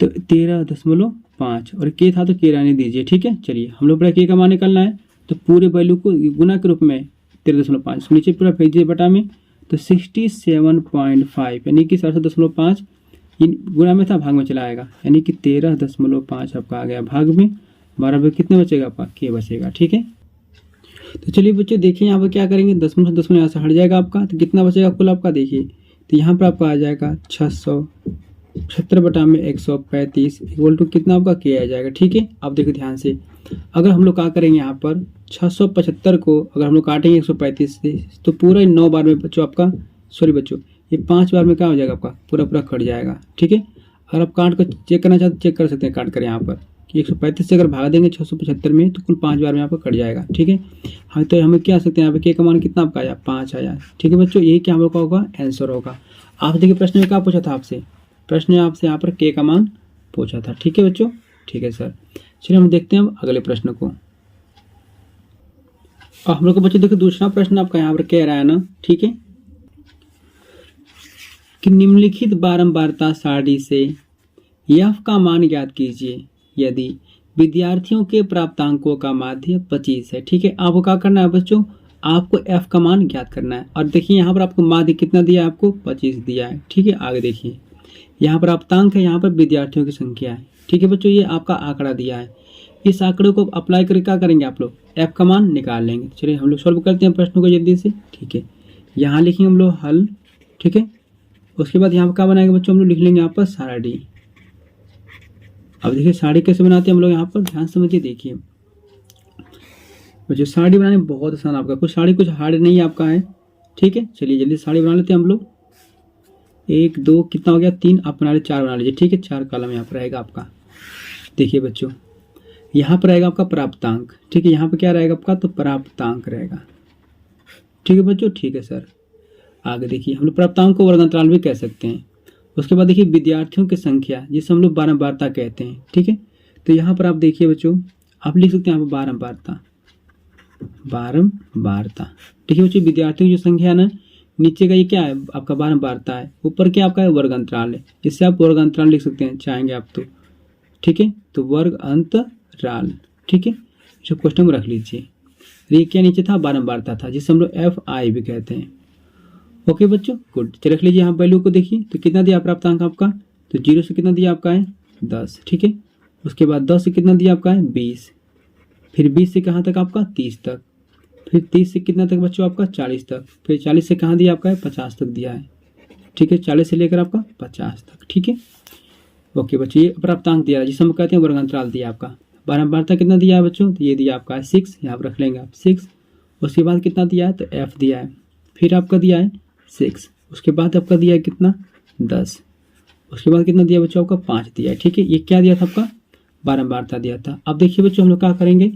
S1: तो 13.5, और के था तो के रहने दीजिए। ठीक है, चलिए हम लोग के का मान निकालना है, तो पूरे वैल्यू को गुना के रूप में 13.5 नीचे पूरा भेज दिए बटा में, तो 67.5 यानी कि 67.5 गुना में था, भाग में चला आएगा, यानी कि 13.5 आपका आ गया भाग में, 12 में कितने बचेगा आपका के बचेगा। ठीक है, तो चलिए बच्चों देखिए यहाँ पर क्या करेंगे, 10 यहाँ से हट जाएगा आपका, तो कितना बचेगा कुल आपका, देखिए तो यहाँ पर आपका आ जाएगा 675 बटा में 135 इक्वल टू कितना आपका के आ जाएगा। ठीक है, अब देखो ध्यान से, अगर हम लोग क्या करेंगे यहाँ पर 675 को अगर हम लोग काटेंगे 135 से, तो पूरा 9 बार में बच्चों आपका, सॉरी बच्चों ये 5 बार में क्या हो जाएगा आपका पूरा कट जाएगा। ठीक है, अगर आप काट कर चेक करना चाहते चेक कर सकते हैं, काट कर यहाँ पर कि 135 से अगर भाग देंगे 675 में, तो कुल 5 बार में यहाँ पर कट जाएगा। ठीक है, हाँ तो हमें क्या आ सकते हैं यहाँ पे के का मान कितना आपका आया, 5 आया। ठीक है बच्चों, यही क्या हम लोग का होगा आंसर होगा। आप देखिए प्रश्न में क्या पूछा था आपसे, प्रश्न ने आपसे यहाँ पर के का मान पूछा था। ठीक है बच्चों, ठीक है सर। चलिए हम देखते हैं अब अगले प्रश्न को। और हम लोग को बच्चों देखो दूसरा प्रश्न आपका यहाँ पर कह रहा है ना, ठीक है, कि निम्नलिखित बारंबारता सारणी से एफ का मान ज्ञात कीजिए यदि विद्यार्थियों के प्राप्तांकों का माध्य 25 है। ठीक है, आपको क्या करना है बच्चों, आपको एफ का मान ज्ञात करना है, और देखिए यहाँ पर आपको माध्य कितना दिया है, आपको 25 दिया है। ठीक है, आगे देखिए यहाँ पर प्राप्तांक है, यहाँ पर विद्यार्थियों की संख्या है। ठीक है बच्चों, ये आपका आंकड़ा दिया है, इस आंकड़े को अप्लाई करके क्या करेंगे आप लोग, एफ का मान निकाल लेंगे। चलिए हम लोग सॉल्व करते हैं प्रश्न को जल्दी से। ठीक है, यहाँ लिखेंगे हम लोग हल। ठीक है, उसके बाद यहाँ पर क्या बनाएंगे बच्चों, हम लोग लिख लेंगे यहाँ पर सारणी। अब देखिए सारणी कैसे बनाते हैं हम लोग, यहाँ पर ध्यान समझिए। देखिए बच्चों सारणी बनाने बहुत आसान आपका, कुछ सारणी कुछ हार्ड नहीं है आपका है। ठीक है, चलिए जल्दी सारणी बना लेते हैं हम लोग। 1 2 कितना हो गया, 3 आप बना लीजिए, 4 बना लीजिए। ठीक है, 4 कॉलम यहाँ पर रहेगा आपका। देखिए बच्चों यहाँ पर रहेगा आपका प्राप्तांक। ठीक है, यहाँ पर क्या रहेगा आपका, तो प्राप्तांक रहेगा। ठीक है बच्चों, ठीक है सर। आगे देखिए हम लोग प्राप्तांक को वर्गांतराल भी कह सकते हैं। उसके बाद देखिए विद्यार्थियों की संख्या जिसे हम लोग बारंबारता कहते हैं। ठीक है, तो यहाँ पर आप देखिए बच्चों, आप लिख सकते हैं यहाँ पर बारंबारता। बारंबारता। ठीक है बच्चों, विद्यार्थियों की जो संख्या है ना, नीचे का ये क्या है आपका बारंबारता है, ऊपर क्या आपका है वर्ग अंतराल है। इससे आप वर्ग अंतराल लिख सकते हैं चाहेंगे आप तो। ठीक है, तो वर्ग अंतराल। ठीक है, जो क्वेश्चन में रख लीजिए। ये क्या नीचे था, बारंबारता था, जिसे हम लोग FI भी कहते हैं। ओके बच्चों, गुड। चलिए रख लीजिए यहाँ वैल्यू को। देखिए तो कितना दिया प्राप्तांक आपका, तो 0 से कितना दिया आपका है 10। ठीक है, उसके बाद 10 से कितना दिया आपका है 20, फिर 20 से कहाँ तक आपका 30 तक, फिर 30 से कितना तक बच्चों आपका 40 तक, फिर 40 से कहाँ दिया आपका है 50 तक दिया है। ठीक है, 40 से लेकर आपका 50 तक। ठीक है, ओके बच्चों, ये प्राप्तांक दिया जिसे हम कहते हैं वर्ग अंतराल दिया आपका। बारंबारता कितना दिया है बच्चों, तो ये दिया आपका है 6, यहाँ पर रख लेंगे आप 6। उसके बाद कितना दिया है, तो F दिया है, फिर आपका दिया है 6, उसके बाद आपका दिया है कितना 10, उसके बाद कितना दिया बच्चों आपका 5 दिया है। ठीक है, ये क्या दिया था आपका बारंबारता दिया था। अब देखिए बच्चों हम लोग क्या करेंगे,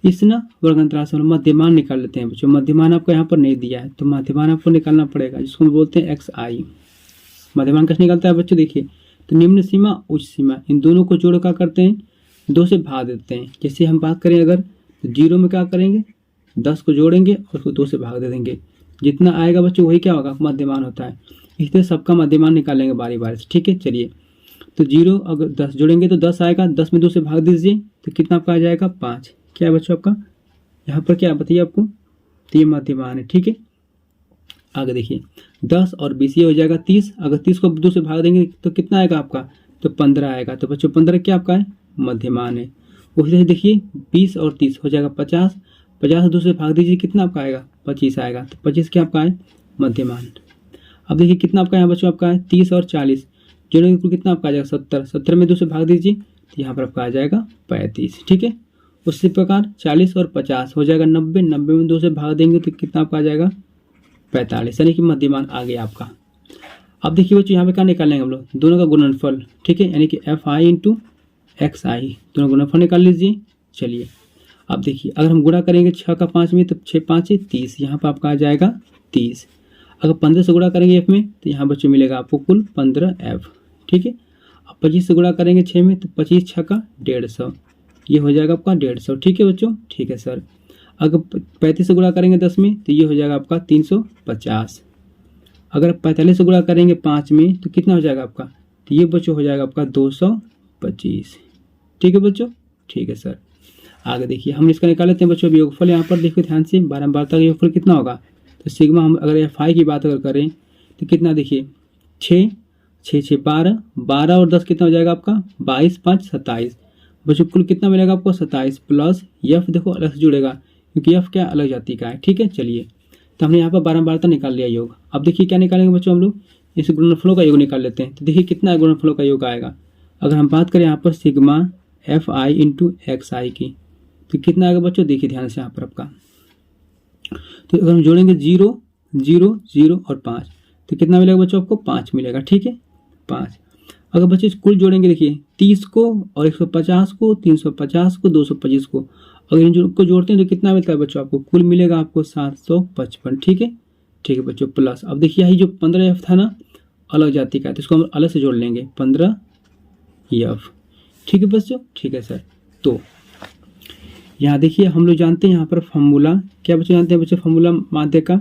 S1: इस ना वर्ग अंतराल से हम लोग मध्यमान निकाल लेते हैं बच्चों। मध्यमान आपको यहाँ पर नहीं दिया है, तो मध्यमान आपको निकालना पड़ेगा, जिसको हम बोलते हैं XI। मध्यमान कैसे निकलता है बच्चों, देखिए तो निम्न सीमा उच्च सीमा, इन दोनों को जोड़ क्या करते हैं 2 से भाग देते हैं। जैसे हम बात करें अगर, तो 0 में क्या करेंगे 10 को जोड़ेंगे और उसको 2 से भाग दे देंगे, जितना आएगा बच्चों वही क्या होगा मध्यमान होता है। इस तरह सबका मध्यमान निकालेंगे बारी बारी से। ठीक है, चलिए तो 0 अगर 10 जोड़ेंगे तो 10 आएगा, 10 में 2 से भाग दीजिए तो कितना आपका आ जाएगा 5। क्या है बच्चों आपका यहाँ पर क्या बताइए आपको, तो ये मध्यमान है। ठीक है, आगे देखिए 10 और 20 ये हो जाएगा 30, अगर 30 को 2 से भाग देंगे तो कितना आएगा आपका, तो 15 आएगा। तो बच्चों 15 क्या आपका है मध्यमान है। उसी तरह देखिए 20 और 30 हो जाएगा 50, 50 से 2 से भाग दीजिए कितना आपका आएगा 25 आएगा, तो 25 क्या आपका है मध्यमान। अब देखिए कितना आपका यहाँ बच्चों आपका है 30 और 40 जोड़ेंगे तो कितना आपका आ जाएगा 70, 70 में 2 से भाग दीजिए तो यहाँ पर आपका आ जाएगा 35। ठीक है, उसी प्रकार 40 और 50 हो जाएगा 90, 90 में 2 से भाग देंगे तो कितना आपका आ जाएगा 45, यानी कि मध्यमान आ गया आपका। अब देखिए बच्चों यहाँ पे क्या निकालेंगे हम लोग, दोनों का गुणनफल। ठीक है, यानी कि FI इंटू XI, दोनों गुणनफल निकाल लीजिए। चलिए अब देखिए अगर हम गुणा करेंगे 6 का 5 में तो 6 5 30, यहाँ पर आपका आ जाएगा 30। अगर 15 से गुणा करेंगे F में तो यहाँ बच्चों मिलेगा आपको कुल 15F। ठीक है, अब 25 से गुणा करेंगे 6 में तो 25 6 का 150, ये हो जाएगा आपका 150। ठीक है बच्चों, ठीक है सर। अगर 35 से गुणा करेंगे 10 में तो ये हो जाएगा आपका 350। अगर 45 से गुणा करेंगे 5 में तो कितना हो जाएगा आपका, तो ये बच्चों हो जाएगा आपका 225। ठीक है बच्चों, ठीक है सर। आगे देखिए हम इसका निकाल लेते हैं बच्चों योगफल। यहाँ पर देखिए ध्यान से बारंबारता का योगफल कितना होगा, तो सिग्मा हम अगर FI की बात अगर करें तो कितना देखिए 6 6 6 12, 12 और 10 कितना हो जाएगा आपका 22 5 27। बच्चों कुल कितना मिलेगा आपको 27 प्लस F देखो अलग से जुड़ेगा क्योंकि F क्या अलग जाति का है। ठीक है, चलिए तो हमने यहाँ पर बारंबारता निकाल लिया योग। अब देखिए क्या निकालेंगे बच्चों हम लोग, इस गुणनफलों का योग निकाल लेते हैं। तो देखिए कितना गुणनफलों का योग आएगा, अगर हम बात करें यहाँ पर सिग्मा FI इंटू XI की तो कितना आएगा बच्चों, देखिए ध्यान से यहाँ पर आपका, तो अगर हम जोड़ेंगे 0 0 0 और 5 तो कितना मिलेगा बच्चों आपको 5 मिलेगा। ठीक है, 5। अगर बच्चे कुल जोड़ेंगे देखिए 30 को और 150 को 350 को 225 को, अगर इन को जोड़ते हैं तो कितना मिलता है बच्चों आपको, कुल मिलेगा आपको 755। ठीक है, ठीक है बच्चों प्लस, अब देखिए यही जो 15F था ना अलग जाति का है तो इसको हम अलग से जोड़ लेंगे 15F। ठीक है बच्चों, ठीक है सर। तो यहाँ देखिए हम लोग जानते हैं यहाँ पर फॉर्मूला क्या बच्चों जानते हैं बच्चों, फॉर्मूला माध्य का।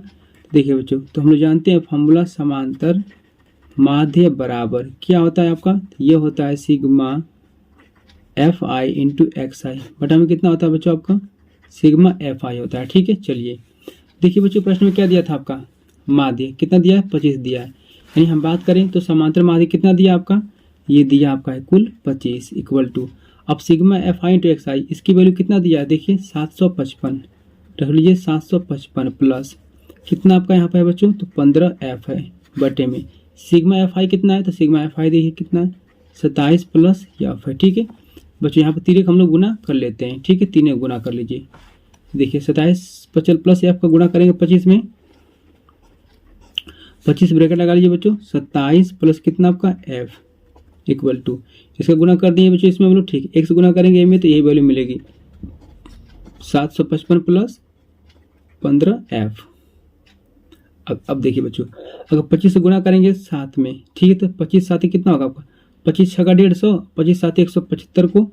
S1: देखिए बच्चों तो हम लोग जानते हैं फॉर्मूला समांतर माध्य बराबर क्या होता है आपका, ये होता है सिग्मा FI इंटू XI बटा में कितना होता है बच्चों आपका सिग्मा FI होता है। ठीक है, चलिए देखिए बच्चों प्रश्न में क्या दिया था आपका, माध्य कितना दिया है 25 दिया है, यानी हम बात करें तो समांतर माध्य कितना दिया आपका, ये दिया आपका है कुल 25 इक्वल टू, अब सिग्मा FI इंटू XI इसकी वैल्यू कितना दिया है देखिए 755, रख लीजिए 755 प्लस कितना आपका यहाँ पर है बच्चों, तो 15F है बटे में सिग्मा FI कितना है, तो सिग्मा FI देखिए कितना है 27 प्लस F है। ठीक है बच्चों, यहाँ पर तीन हम लोग गुना कर लेते हैं। ठीक है, तीन गुना कर लीजिए, देखिए 27 50 प्लस F का गुना करेंगे 25 में, 25 ब्रैकेट लगा लीजिए बच्चों 27 प्लस कितना आपका F इक्वल टू, इसका गुना कर दिए बच्चों इसमें हम लोग। ठीक, एक से गुना करेंगे में तो यही वैल्यू मिलेगी 755 प्लस 15F। अब देखिए बच्चों अगर 25 से गुना करेंगे 7 में, ठीक है, तो 25 7 कितना होगा आपका 25 6 का 150, 25 7 175 को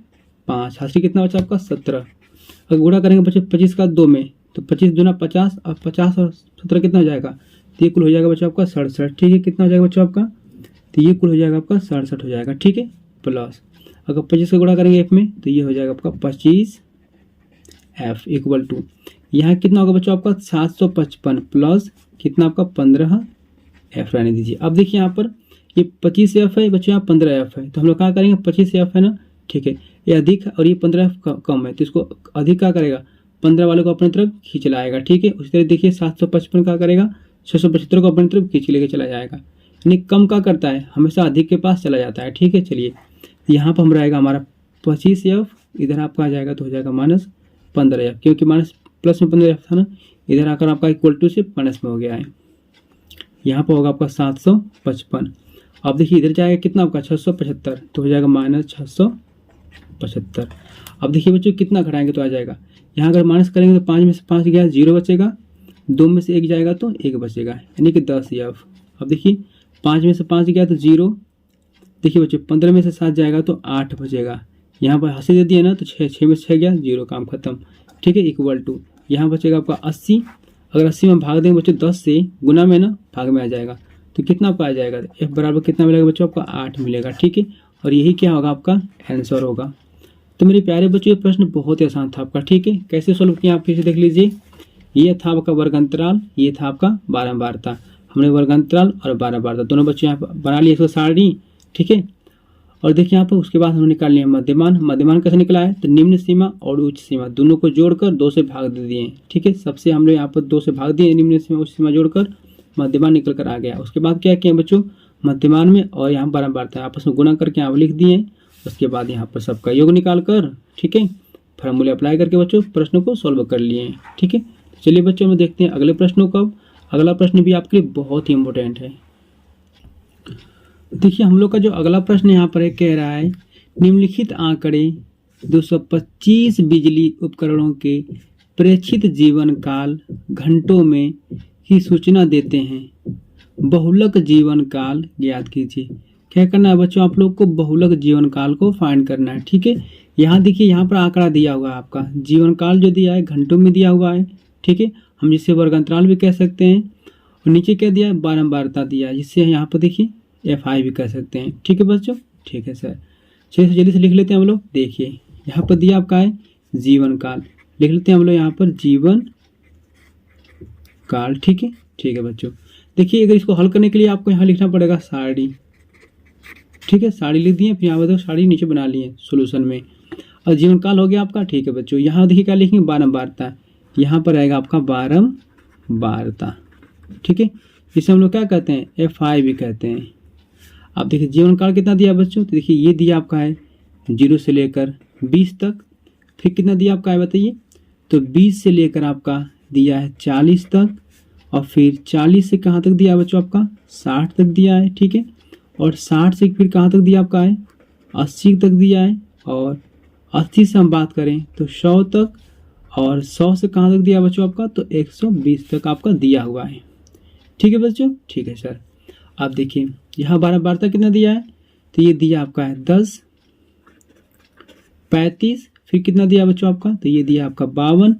S1: 5 हासिल कितना बचा आपका 17। अगर गुणा करेंगे बच्चों 25 का 2 में तो 25 दूना 50 और 50 और 17 कितना हो जाएगा, तो ये कुल हो जाएगा बच्चों आपका 67। ठीक है, कितना हो जाएगा बच्चों आपका, तो ये कुल हो जाएगा आपका 67 हो जाएगा। ठीक है, प्लस अगर 25 का गुणा करेंगे एफ में तो ये हो जाएगा आपका 25 एफ इक्वल टू, यहाँ कितना होगा बच्चों आपका 755 प्लस कितना आपका 15 एफ रहने दीजिए। अब देखिए यहाँ पर ये 25 एफ है बच्चों, यहाँ 15 एफ है, तो हम लोग क्या करेंगे 25 एफ है ना, ठीक है, ये अधिक और ये 15 एफ कम है, तो इसको अधिक क्या करेगा 15 वाले को अपनी तरफ खींच लाएगा। ठीक है, उसी तरह देखिए 755 क्या करेगा 675 को अपनी तरफ खींच लेके चला जाएगा, यानी कम क्या करता है हमेशा अधिक के पास चला जाता है। ठीक है, चलिए यहाँ पर हम रहेगा हमारा 25 एफ, इधर आपका आ जाएगा तो हो जाएगा -15 एफ, क्योंकि माइनस प्लस में 15 एफ था ना, इधर आकर आपका इक्वल टू से माइनस में हो गया है। यहाँ पर होगा आपका 755। अब देखिए इधर जाएगा कितना आपका 675, तो हो जाएगा -675। अब देखिए बच्चों कितना घटाएंगे तो आ जाएगा, यहाँ अगर माइनस करेंगे तो 5 में से 5 गया 0 बचेगा, 2 में से 1 जाएगा तो 1 बचेगा, यानी कि 10 एफ। अब देखिए 5 में से 5 गया तो 0, देखिए बच्चों 15 में से 7 जाएगा तो 8 बचेगा, यहाँ पर हंसी दे दिया ना तो 6 में से 6 गया 0, काम खत्म। ठीक है, इक्वल टू यहाँ बचेगा आपका 80, अगर 80 में भाग देंगे बच्चों 10 से गुना में ना भाग में आ जाएगा, तो कितना आपका आ जाएगा एफ बराबर कितना मिलेगा बच्चों आपका 8 मिलेगा। ठीक है, और यही क्या होगा आपका आंसर होगा। तो मेरे प्यारे बच्चों ये प्रश्न बहुत ही आसान था आपका। ठीक है, कैसे सोल्व किया आप फिर से देख लीजिए, ये था आपका वर्ग अंतराल, ये था आपका बारंबारता, हमने वर्ग अंतराल और बारंबारता दोनों बच्चे यहाँ पर बना लिए इसको सारणी। ठीक है, और देखिए यहाँ पर उसके बाद हमने निकाल लिया मध्यमान। मध्यमान कैसे निकला है, तो निम्न सीमा और उच्च सीमा दोनों को जोड़कर 2 से भाग दे दिए। ठीक है, सबसे हम लोग यहाँ पर 2 से भाग दिए, निम्न सीमा उच्च सीमा जोड़कर मध्यमान निकल कर आ गया। उसके बाद क्या किया बच्चों, मध्यमान में और यहाँ बारंबारता आपस में गुणा करके यहाँ लिख दिए, उसके बाद यहाँ पर सबका योग निकाल कर, ठीक है, फार्मूले अप्लाई करके बच्चों प्रश्नों को सॉल्व कर लिए। ठीक है, चलिए बच्चों हम देखते हैं अगले प्रश्नों को। अगला प्रश्न भी आपके लिए बहुत ही इंपॉर्टेंट है। देखिए हम लोग का जो अगला प्रश्न यहाँ पर कह रहा है, निम्नलिखित आंकड़े 225 बिजली उपकरणों के प्रेक्षित जीवन काल घंटों में की सूचना देते हैं, बहुलक जीवन काल ज्ञात कीजिए। क्या करना है बच्चों, आप लोग को बहुलक जीवन काल को फाइंड करना है। ठीक है, यहाँ देखिए यहाँ पर आंकड़ा दिया हुआ है आपका, जीवन काल जो दिया है घंटों में दिया हुआ है। ठीक है, हम जिसे वर्ग अंतराल भी कह सकते हैं, और नीचे क्या दिया है बारंबारता दिया है, जिससे यहाँ पर देखिए FI भी कह सकते हैं। ठीक है बच्चों, ठीक है सर, चलिए जल्दी से लिख लेते हैं हम लोग। देखिए यहाँ पर दिया आपका है जीवन काल, लिख लेते हैं हम लोग यहाँ पर जीवन काल। ठीक है, ठीक है बच्चों, देखिए अगर इसको हल करने के लिए आपको यहाँ लिखना पड़ेगा सारणी। ठीक है, सारणी लिख दिए, फिर यहाँ पर सारणी नीचे बना लिए सोल्यूशन में, और जीवन काल हो गया आपका। ठीक है बच्चों, यहाँ देखिए क्या लिखेंगे बारंबारता, यहाँ पर आएगा आपका बारंबारता। ठीक है, जिसे हम लोग क्या कहते हैं FI भी कहते हैं। आप देखिए जीवन काल कितना दिया बच्चों, तो देखिए ये दिया आपका है 0 से लेकर 20 तक, फिर कितना दिया आपका है बताइए, तो 20 से लेकर आपका दिया है 40 तक, और फिर 40 से कहाँ तक दिया बच्चों आपका 60 तक दिया है। ठीक है, और 60 से फिर कहाँ तक दिया आपका है 80 तक दिया है, और 80 से हम बात करें तो 100 तक, और 100 से कहाँ तक दिया बच्चों आपका, तो 120 तक आपका दिया हुआ है। ठीक है बच्चों, ठीक है सर। आप देखिए यहाँ बारंबारता कितना दिया है, तो ये दिया आपका है 10, 35, फिर कितना दिया बच्चों आपका, तो ये दिया आपका 52,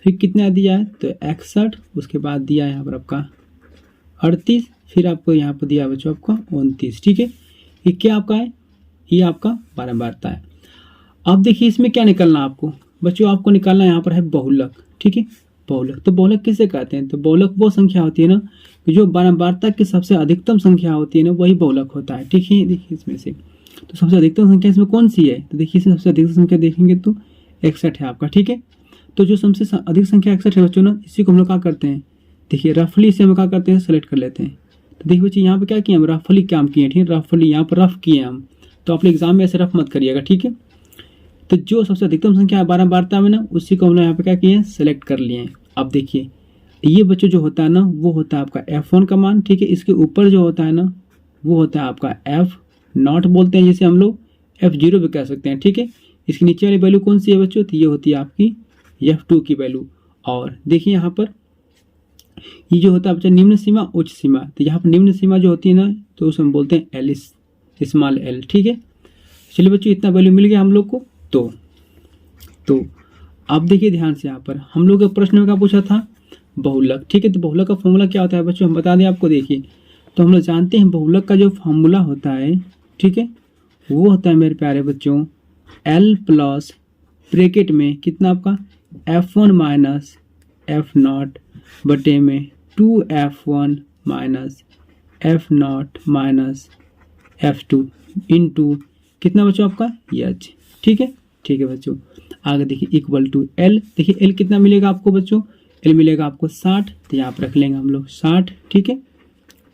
S1: फिर कितना दिया है तो 61, उसके बाद दिया है यहाँ पर आपका 38, फिर आपको यहाँ पर दिया बच्चों आपका 29। ठीक है, ये क्या आपका है, ये आपका बारंबारता है। अब देखिए इसमें क्या निकलना आपको बच्चों, आपको निकालना यहाँ पर है बहुलक। ठीक है, बहुलक, तो बहुलक किसे कहते हैं, तो बहुलक वो संख्या होती है ना कि जो बारंबारता की सबसे अधिकतम संख्या होती है ना, वही बहुलक होता है। ठीक है, देखिए इसमें से तो सबसे अधिकतम संख्या इसमें कौन सी है, तो देखिए इसमें सबसे अधिकतम संख्या देखेंगे तो 61 है आपका। ठीक है, तो जो सबसे अधिक संख्या 61 है बच्चों ना, इसी को हम लोग क्या करते हैं, देखिए रफली से हम क्या करते हैं सेलेक्ट कर लेते हैं। तो देखिए बच्चे यहाँ पे क्या किए हम रफली काम किए, ठीक है, रफली यहाँ पर रफ किए हम, तो आप एग्जाम में ऐसे रफ मत करिएगा। ठीक है, तो जो सबसे अधिकतम संख्या है बारंबारता में ना, उसी को हम लोग यहाँ पे क्या किए हैं सेलेक्ट कर लिए हैं। अब देखिए ये बच्चों जो होता है ना, वो होता है आपका F1 का मान। ठीक है, इसके ऊपर जो होता है ना, वो होता है आपका F0 बोलते हैं, जिसे हम लोग F0 भी कह सकते हैं। ठीक है, इसके नीचे वाली वैल्यू कौन सी है बच्चों, तो ये होती है आपकी F2 की वैल्यू। और देखिए यहाँ पर ये जो होता है बच्चा निम्न सीमा उच्च सीमा, तो यहाँ पर निम्न सीमा जो होती है ना, तो उसे हम बोलते हैं L, स्मॉल l। ठीक है, चलिए बच्चों इतना वैल्यू मिल गया हम लोग को। तो अब देखिए ध्यान से, यहाँ पर हम लोग के प्रश्न में क्या पूछा था, बहुलक। ठीक है, तो बहुलक का फॉर्मूला क्या होता है बच्चों, हम बता दें आपको। देखिए, तो हम लोग जानते हैं बहुलक का जो फॉर्मूला होता है, ठीक है, वो होता है मेरे प्यारे बच्चों L प्लस ब्रैकेट में कितना आपका F1 माइनस F0 बटे में 2F1 minus F0 minus F2 into कितना बच्चों आपका H। ठीक है बच्चों। आगे देखिए इक्वल टू L, देखिए L कितना मिलेगा आपको बच्चों, L मिलेगा आपको 60, तो यहाँ पर रख लेंगे हम लोग 60। ठीक है,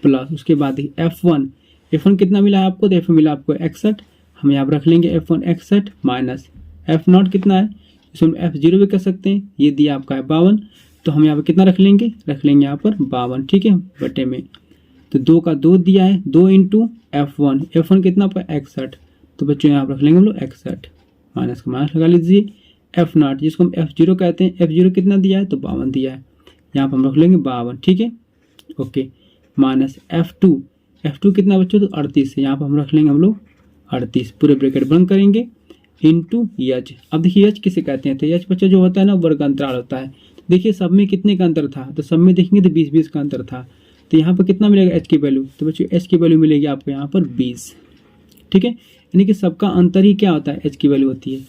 S1: प्लस उसके बाद देखिए F1 कितना मिला है आपको, तो F1 मिला आपको 61, हम यहाँ पर रख लेंगे F1 61 माइनस F0 कितना है, इसको हम F0 भी कर सकते हैं, ये दिया आपका है 52, तो हम यहाँ पर कितना रख लेंगे यहाँ पर 52। ठीक है, बटे में तो 2 का 2 दिया है, 2 इंटू F1 कितना आपका 61, तो बच्चों यहाँ पर रख लेंगे हम लोग 61, माइनस का माइनस लगा लीजिए। F0 जिसको हम F0 कहते हैं, F0 कितना दिया है, तो 52 दिया है, यहाँ पर हम रख लेंगे 52। ठीक है, ओके, माइनस F2 कितना बच्चों, तो 38 है, यहाँ पर हम रख लेंगे हम लोग 38, पूरे ब्रैकेट बंद करेंगे, इंटू H। अब देखिए H किसे कहते हैं, तो H बच्चा जो होता है ना वर्ग अंतराल होता है। देखिए सब में कितने का अंतर था, तो सब में देखेंगे तो 20-20 का अंतर था, तो यहाँ पर कितना मिलेगा H की वैल्यू, तो बच्चों H की वैल्यू मिलेगी आपको यहाँ पर 20। ठीक है, यानी कि सबका अंतर ही क्या होता है, H की वैल्यू होती है।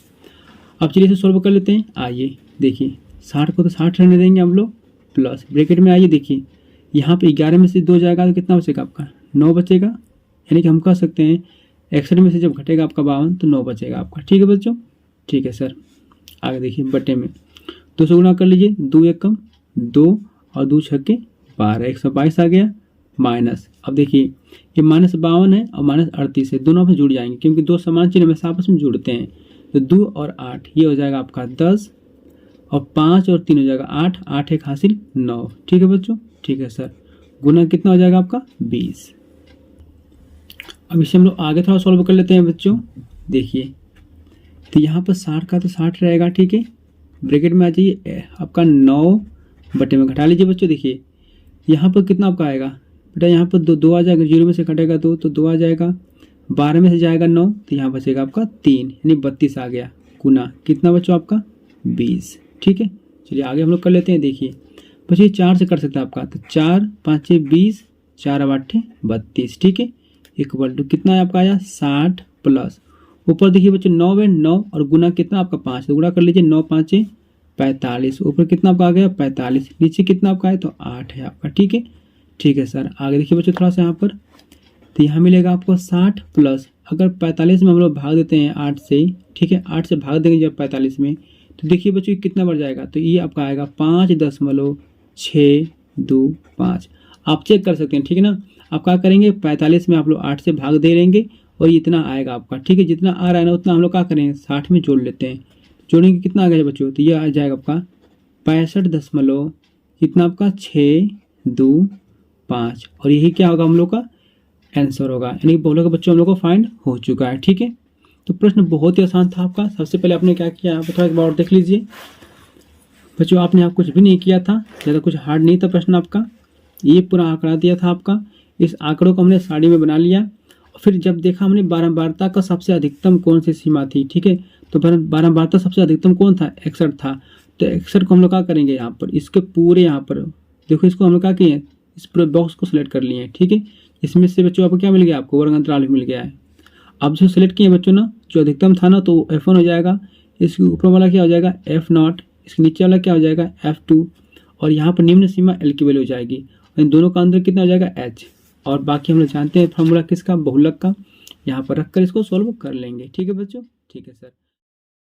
S1: अब चलिए इसे सोल्व कर लेते हैं। आइए देखिए 60 को तो 60 रहने देंगे हम लोग, प्लस ब्रैकेट में आइए देखिए यहाँ पे 11 में से 2 जाएगा तो कितना बचेगा आपका 9 बचेगा, यानी कि हम कह सकते हैं 61 में से जब घटेगा आपका 52 तो 9 बचेगा आपका। ठीक है बच्चों, ठीक है सर। आगे देखिए बटे में 2 से गुणा कर लीजिए, 2 एक कम 2 और 2 छक्के 12, 122 आ गया, माइनस। अब देखिए ये -52 है और -38 है, दोनों आपस जुड़ जाएंगे क्योंकि दो समान चिन्ह हमेशा आपस में जुड़ते हैं, तो 2 और 8 ये हो जाएगा आपका 10 और 5 और 3 हो जाएगा 8, 8 एक हासिल 9। ठीक है बच्चों, ठीक है सर। गुना कितना हो जाएगा आपका 20। अब इसे हम लोग आगे थोड़ा सॉल्व कर लेते हैं बच्चों। देखिए तो यहाँ पर 60 का तो 60 रहेगा, ठीक है, ब्रैकेट में आ जाइए आपका 9 बटे में घटा लीजिए बच्चों। देखिए यहाँ पर कितना आपका आएगा बेटा, यहाँ पर 2 आ जाएगा, 0 में से कटेगा 2 तो 2 आ जाएगा, 12 में से जाएगा 9 तो यहाँ बचेगा आपका 3, यानी 32 आ गया, गुना कितना बच्चों आपका 20। ठीक है, चलिए आगे हम लोग कर लेते हैं। देखिए बच्चों 4 से कर सकते हैं आपका, तो 4 5 20, 4 8 32। ठीक है, इक्वल टू कितना है आपका आया 60 प्लस ऊपर देखिए बच्चों 9 है 9 और गुना कितना आपका 5, तो गुणा कर लीजिए 9 5 45, ऊपर कितना आपका आ गया 45, नीचे कितना आपका है तो 8 है आपका। ठीक है, ठीक है सर। आगे देखिए बच्चों थोड़ा सा यहाँ पर, तो यहाँ मिलेगा आपको 60 प्लस, अगर 45 में हम लोग भाग देते हैं 8 से, ठीक है, 8 से भाग देंगे जब 45 में, तो देखिए बच्चों कितना बढ़ जाएगा, तो ये आपका आएगा 5.625। आप चेक कर सकते हैं, ठीक है ना। आप क्या करेंगे 45 में आप लोग 8 से भाग दे देंगे और इतना आएगा आपका। ठीक है, जितना आ रहा है ना उतना हम लोग क्या करेंगे 60 में जोड़ लेते हैं, जोड़ेंगे कितना आ गया बच्चों, तो ये आ जाएगा आपका 65 कितना आपका 625, और यही क्या होगा हम लोग का आंसर होगा, यानी बहुलक का बच्चों हम लोग को फाइंड हो चुका है। ठीक है, तो प्रश्न बहुत ही आसान था आपका। सबसे पहले आपने क्या किया, यहाँ पर थोड़ा एक बार और देख लीजिए बच्चों, आपने यहाँ कुछ भी नहीं किया था, ज़्यादा कुछ हार्ड नहीं था प्रश्न आपका, ये पूरा आंकड़ा दिया था आपका, इस आंकड़ों को हमने साड़ी में बना लिया, और फिर जब देखा हमने बारंबारता का सबसे अधिकतम कौन सी सीमा थी, ठीक है, तो बारंबारता सबसे अधिकतम कौन था 61 था, तो 61 को हम लोग क्या करेंगे यहाँ पर, इसके पूरे यहाँ पर देखो, इसको हम लोग क्या किए, इस पूरे बॉक्स को सिलेक्ट कर लिए हैं। ठीक है, इसमें से बच्चों आपको क्या मिल गया, आपको वर्ग अंतराल मिल गया है। अब जो सिलेक्ट किए बच्चों ना, जो अधिकतम था ना तो F1 हो जाएगा, इसके ऊपर वाला क्या हो जाएगा F0, इसके नीचे वाला क्या हो जाएगा F2, और यहाँ पर निम्न सीमा L की वैल्यू हो जाएगी, इन दोनों का अंतर कितना हो जाएगा H, और बाकी हम लोग जानते हैं फॉर्मूला किसका, बहुलक का, यहाँ पर रखकर इसको सॉल्व कर लेंगे। ठीक है बच्चों, ठीक है सर।